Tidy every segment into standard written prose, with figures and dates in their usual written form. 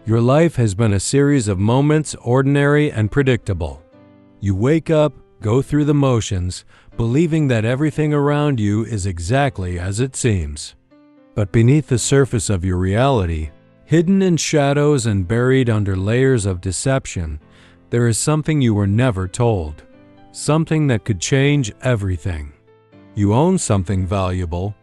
Your life has been a series of moments, ordinary and predictable. You wake up, go through the motions, believing that everything around you is exactly as it seems. But beneath the surface of your reality, hidden in shadows and buried under layers of deception, there is something you were never told. Something that could change everything. You own something valuable.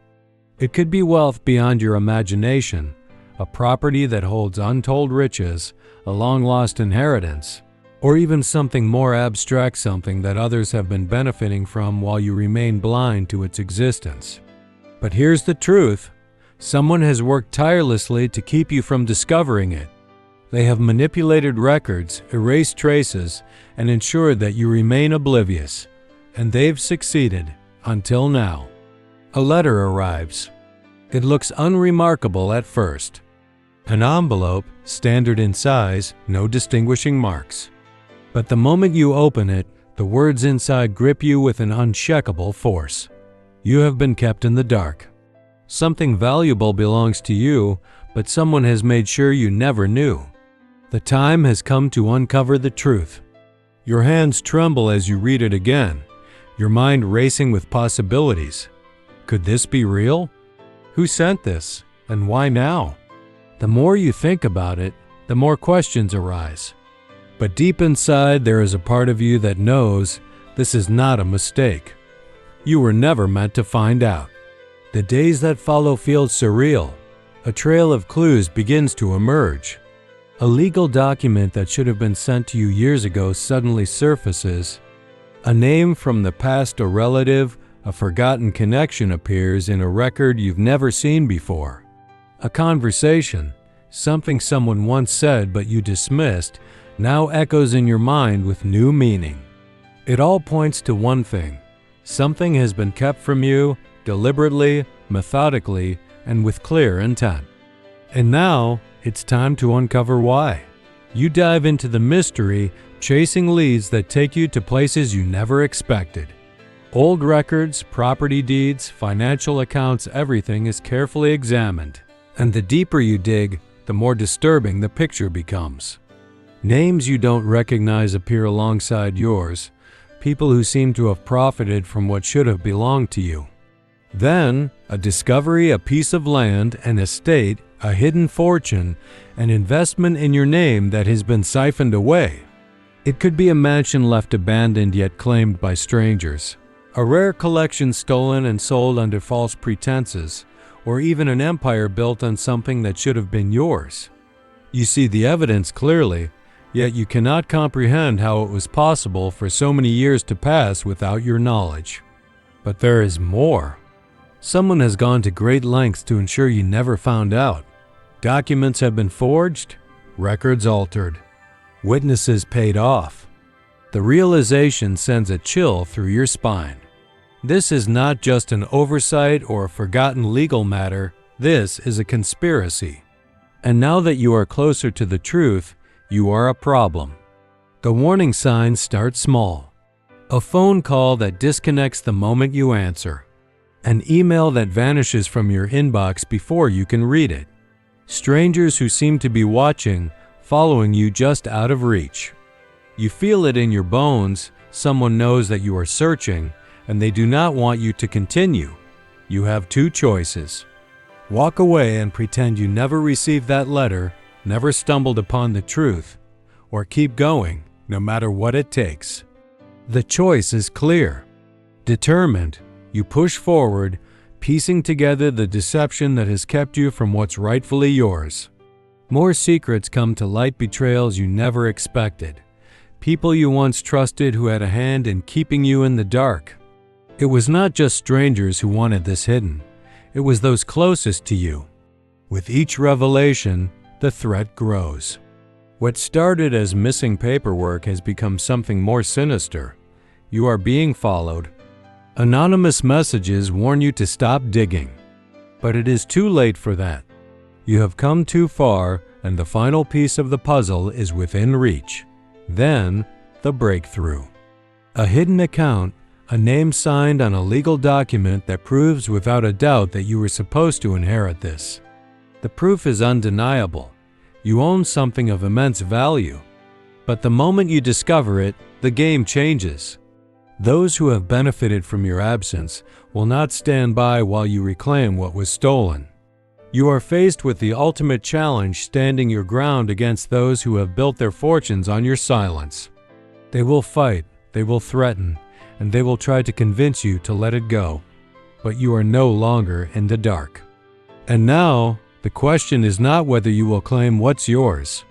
It could be wealth beyond your imagination, a property that holds untold riches, a long-lost inheritance, or even something more abstract, something that others have been benefiting from while you remain blind to its existence. But here's the truth. Someone has worked tirelessly to keep you from discovering it. They have manipulated records, erased traces, and ensured that you remain oblivious. And they've succeeded, until now. A letter arrives. It looks unremarkable at first. An envelope, standard in size, no distinguishing marks. But the moment you open it, the words inside grip you with an unshakable force. You have been kept in the dark. Something valuable belongs to you, but someone has made sure you never knew. The time has come to uncover the truth. Your hands tremble as you read it again, your mind racing with possibilities. Could this be real? Who sent this, and why now? The more you think about it, the more questions arise. But deep inside, there is a part of you that knows this is not a mistake. You were never meant to find out. The days that follow feel surreal. A trail of clues begins to emerge. A legal document that should have been sent to you years ago suddenly surfaces. A name from the past, a relative, a forgotten connection appears in a record you've never seen before. A conversation, something someone once said but you dismissed, now echoes in your mind with new meaning. It all points to one thing. Something has been kept from you, deliberately, methodically, and with clear intent. And now, it's time to uncover why. You dive into the mystery, chasing leads that take you to places you never expected. Old records, property deeds, financial accounts, everything is carefully examined. And the deeper you dig, the more disturbing the picture becomes. Names you don't recognize appear alongside yours, people who seem to have profited from what should have belonged to you. Then, a discovery, a piece of land, an estate, a hidden fortune, an investment in your name that has been siphoned away. It could be a mansion left abandoned yet claimed by strangers, a rare collection stolen and sold under false pretenses, or even an empire built on something that should have been yours. You see the evidence clearly, yet you cannot comprehend how it was possible for so many years to pass without your knowledge. But there is more. Someone has gone to great lengths to ensure you never found out. Documents have been forged, records altered, witnesses paid off. The realization sends a chill through your spine. This is not just an oversight or a forgotten legal matter, this is a conspiracy. And now that you are closer to the truth, you are a problem. The warning signs start small. A phone call that disconnects the moment you answer. An email that vanishes from your inbox before you can read it. Strangers who seem to be watching, following you just out of reach. You feel it in your bones, someone knows that you are searching, and they do not want you to continue. You have two choices. Walk away and pretend you never received that letter, never stumbled upon the truth, or keep going, no matter what it takes. The choice is clear. Determined, you push forward, piecing together the deception that has kept you from what's rightfully yours. More secrets come to light, betrayals you never expected. People you once trusted who had a hand in keeping you in the dark. It was not just strangers who wanted this hidden. It was those closest to you. With each revelation, the threat grows. What started as missing paperwork has become something more sinister. You are being followed. Anonymous messages warn you to stop digging. But it is too late for that. You have come too far, and the final piece of the puzzle is within reach. Then, the breakthrough. A hidden account, a name signed on a legal document that proves without a doubt that you were supposed to inherit this. The proof is undeniable. You own something of immense value. But the moment you discover it, the game changes. Those who have benefited from your absence will not stand by while you reclaim what was stolen. You are faced with the ultimate challenge, standing your ground against those who have built their fortunes on your silence. They will fight, they will threaten, and they will try to convince you to let it go. But you are no longer in the dark. And now, the question is not whether you will claim what's yours.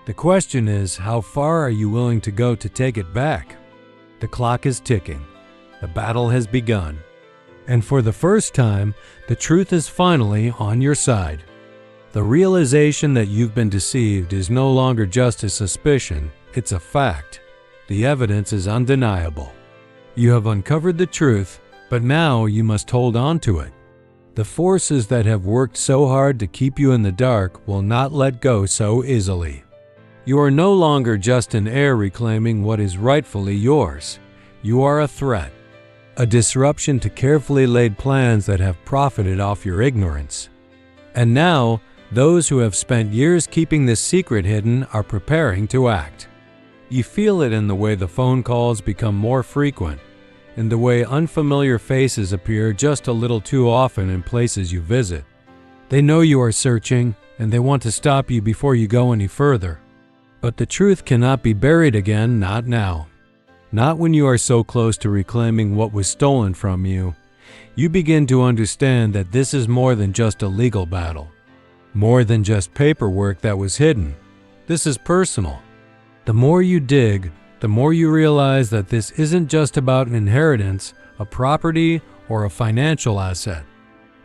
The question is, how far are you willing to go to take it back? The clock is ticking. The battle has begun. And for the first time, the truth is finally on your side. The realization that you've been deceived is no longer just a suspicion, it's a fact. The evidence is undeniable. You have uncovered the truth, but now you must hold on to it. The forces that have worked so hard to keep you in the dark will not let go so easily. You are no longer just an heir reclaiming what is rightfully yours. You are a threat, a disruption to carefully laid plans that have profited off your ignorance. And now, those who have spent years keeping this secret hidden are preparing to act. You feel it in the way the phone calls become more frequent, in the way unfamiliar faces appear just a little too often in places you visit. They know you are searching, and they want to stop you before you go any further. But the truth cannot be buried again, not now. Not when you are so close to reclaiming what was stolen from you. You begin to understand that this is more than just a legal battle, more than just paperwork that was hidden. This is personal. The more you dig, the more you realize that this isn't just about an inheritance, a property, or a financial asset.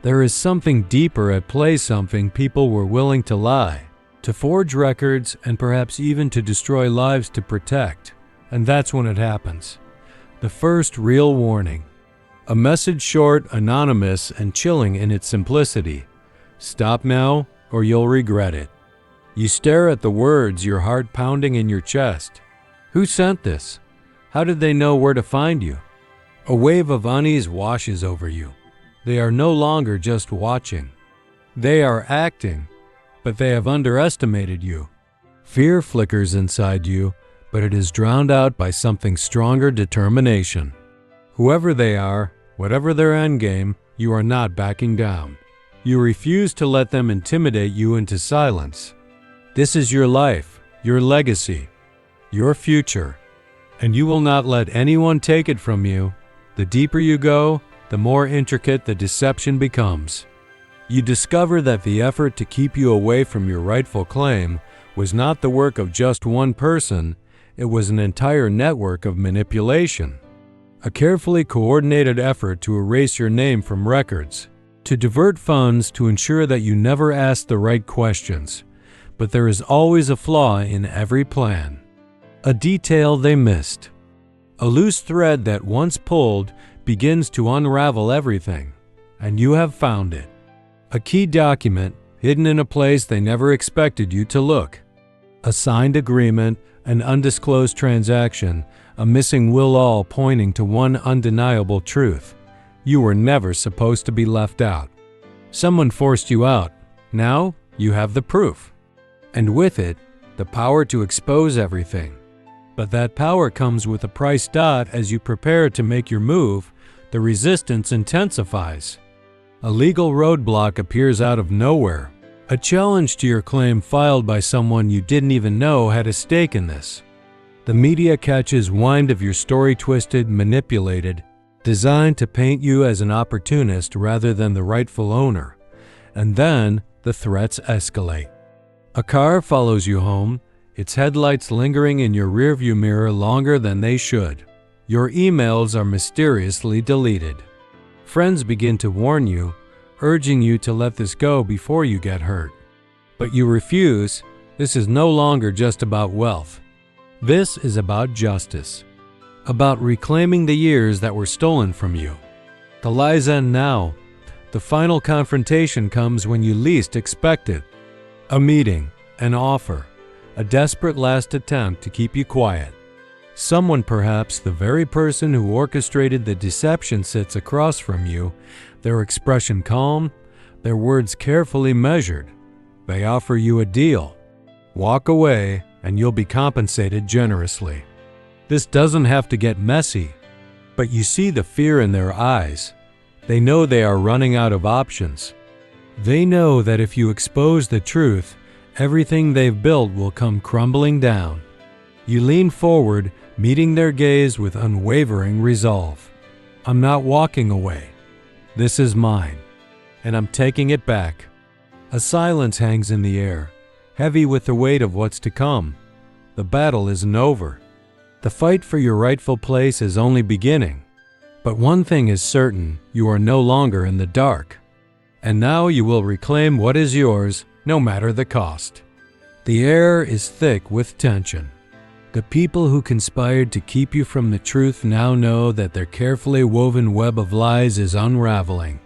There is something deeper at play, something people were willing to lie, to forge records, and perhaps even to destroy lives to protect. And that's when it happens. The first real warning. A message short, anonymous, and chilling in its simplicity. Stop now, or you'll regret it. You stare at the words, your heart pounding in your chest. Who sent this? How did they know where to find you? A wave of unease washes over you. They are no longer just watching. They are acting, but they have underestimated you. Fear flickers inside you, but it is drowned out by something stronger: determination. Whoever they are, whatever their endgame, you are not backing down. You refuse to let them intimidate you into silence. This is your life, your legacy, your future, and you will not let anyone take it from you. The deeper you go, the more intricate the deception becomes. You discover that the effort to keep you away from your rightful claim was not the work of just one person, it was an entire network of manipulation. A carefully coordinated effort to erase your name from records, to divert funds, to ensure that you never ask the right questions. But there is always a flaw in every plan. A detail they missed. A loose thread that once pulled begins to unravel everything, and you have found it. A key document hidden in a place they never expected you to look. A signed agreement, an undisclosed transaction, a missing will, all pointing to one undeniable truth. You were never supposed to be left out. Someone forced you out. Now you have the proof. And with it, the power to expose everything. But that power comes with a price. As you prepare to make your move, the resistance intensifies. A legal roadblock appears out of nowhere. A challenge to your claim filed by someone you didn't even know had a stake in this. The media catches wind of your story, twisted, manipulated, designed to paint you as an opportunist rather than the rightful owner. And then the threats escalate. A car follows you home, its headlights lingering in your rearview mirror longer than they should. Your emails are mysteriously deleted. Friends begin to warn you, urging you to let this go before you get hurt. But you refuse. This is no longer just about wealth. This is about justice. About reclaiming the years that were stolen from you. The lies end now. The final confrontation comes when you least expect it. A meeting, an offer, a desperate last attempt to keep you quiet. Someone, perhaps the very person who orchestrated the deception, sits across from you, their expression calm, their words carefully measured. They offer you a deal. Walk away and you'll be compensated generously. This doesn't have to get messy, but you see the fear in their eyes. They know they are running out of options. They know that if you expose the truth, everything they've built will come crumbling down. You lean forward, meeting their gaze with unwavering resolve. I'm not walking away. This is mine, and I'm taking it back. A silence hangs in the air, heavy with the weight of what's to come. The battle isn't over. The fight for your rightful place is only beginning. But one thing is certain, you are no longer in the dark. And now you will reclaim what is yours, no matter the cost. The air is thick with tension. The people who conspired to keep you from the truth now know that their carefully woven web of lies is unraveling.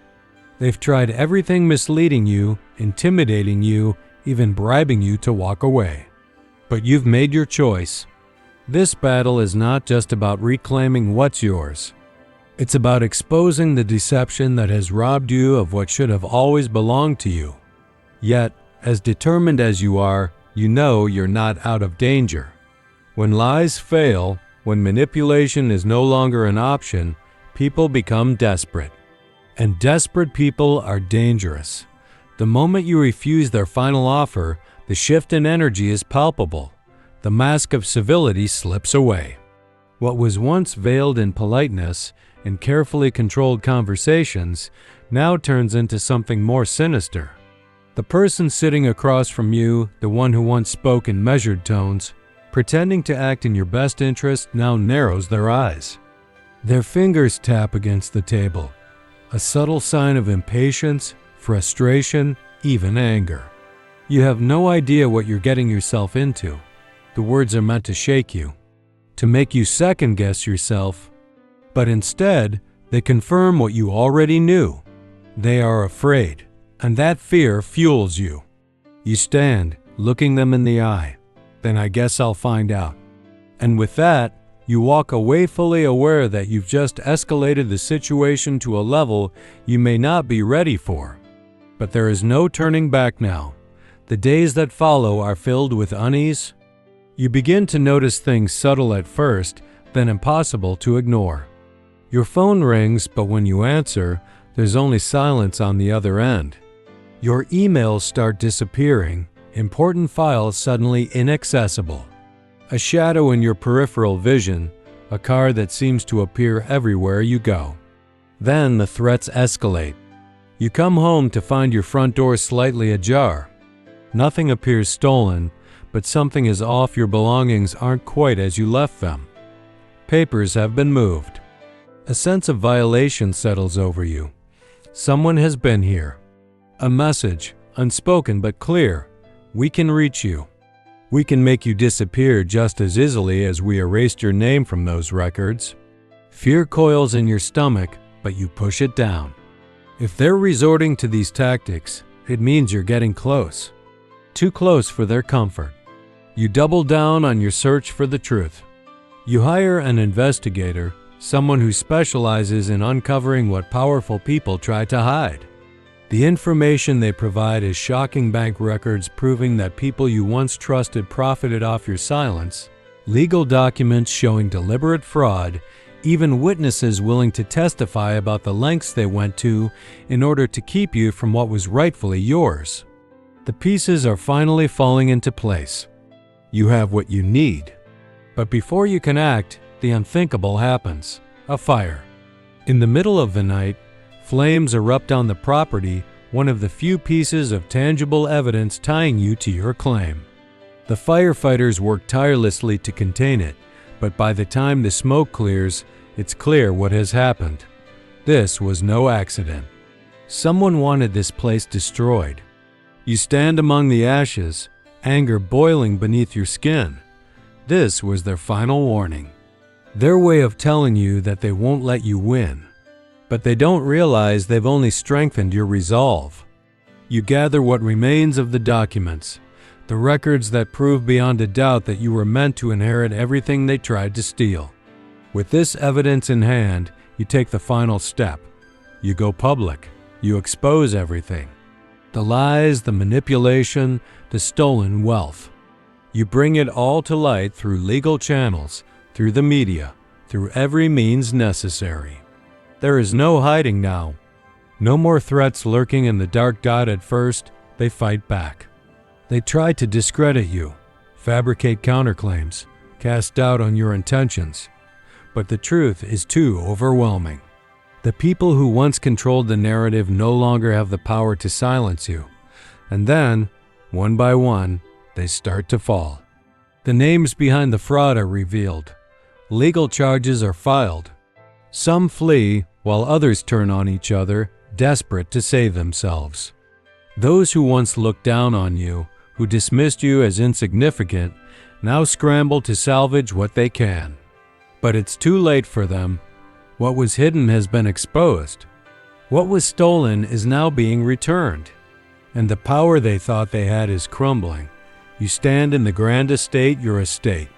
They've tried everything misleading you, intimidating you, even bribing you to walk away. But you've made your choice. This battle is not just about reclaiming what's yours. It's about exposing the deception that has robbed you of what should have always belonged to you. Yet, as determined as you are, you know you're not out of danger. When lies fail, when manipulation is no longer an option, people become desperate. And desperate people are dangerous. The moment you refuse their final offer, the shift in energy is palpable. The mask of civility slips away. What was once veiled in politeness and carefully controlled conversations now turns into something more sinister. The person sitting across from you, the one who once spoke in measured tones, pretending to act in your best interest, now narrows their eyes. Their fingers tap against the table, a subtle sign of impatience, frustration, even anger. You have no idea what you're getting yourself into. The words are meant to shake you, to make you second-guess yourself, but instead, they confirm what you already knew. They are afraid, and that fear fuels you. You stand, looking them in the eye. Then I guess I'll find out. And with that, you walk away fully aware that you've just escalated the situation to a level you may not be ready for. But there is no turning back now. The days that follow are filled with unease. You begin to notice things subtle at first, then impossible to ignore. Your phone rings, but when you answer, there's only silence on the other end. Your emails start disappearing, important files suddenly inaccessible. A shadow in your peripheral vision, a car that seems to appear everywhere you go. Then the threats escalate. You come home to find your front door slightly ajar. Nothing appears stolen, but something is off. Your belongings aren't quite as you left them. Papers have been moved. A sense of violation settles over you. Someone has been here. A message, unspoken but clear. We can reach you. We can make you disappear just as easily as we erased your name from those records. Fear coils in your stomach, but you push it down. If they're resorting to these tactics, it means you're getting close. Too close for their comfort. You double down on your search for the truth. You hire an investigator, someone who specializes in uncovering what powerful people try to hide. The information they provide is shocking: bank records proving that people you once trusted profited off your silence, legal documents showing deliberate fraud, even witnesses willing to testify about the lengths they went to in order to keep you from what was rightfully yours. The pieces are finally falling into place. You have what you need. But before you can act, the unthinkable happens: a fire. In the middle of the night, flames erupt on the property, one of the few pieces of tangible evidence tying you to your claim. The firefighters work tirelessly to contain it, but by the time the smoke clears, it's clear what has happened. This was no accident. Someone wanted this place destroyed. You stand among the ashes, anger boiling beneath your skin. This was their final warning. Their way of telling you that they won't let you win. But they don't realize they've only strengthened your resolve. You gather what remains of the documents, the records that prove beyond a doubt that you were meant to inherit everything they tried to steal. With this evidence in hand, you take the final step. You go public. You expose everything. The lies, the manipulation, the stolen wealth. You bring it all to light through legal channels, through the media, through every means necessary. There is no hiding now. No more threats lurking in the dark dot at first. They fight back. They try to discredit you, fabricate counterclaims, cast doubt on your intentions. But the truth is too overwhelming. The people who once controlled the narrative no longer have the power to silence you. And then, one by one, they start to fall. The names behind the fraud are revealed. Legal charges are filed. Some flee while others turn on each other, desperate to save themselves. Those who once looked down on you, who dismissed you as insignificant, now scramble to salvage what they can. But it's too late for them. What was hidden has been exposed. What was stolen is now being returned. And the power they thought they had is crumbling. You stand in the grand estate, your estate.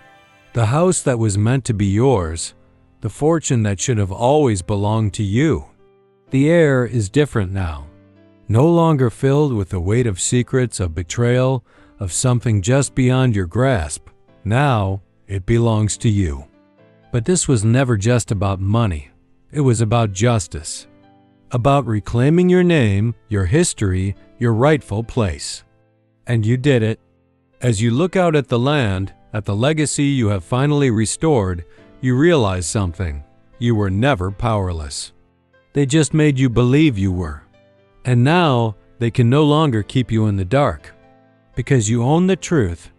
The house that was meant to be yours. The fortune that should have always belonged to you. The air is different now. No longer filled with the weight of secrets, of betrayal, of something just beyond your grasp. Now, it belongs to you. But this was never just about money. It was about justice. About reclaiming your name, your history, your rightful place. And you did it. As you look out at the land, at the legacy you have finally restored, you realize something. You were never powerless. They just made you believe you were. And now, they can no longer keep you in the dark. Because you own the truth,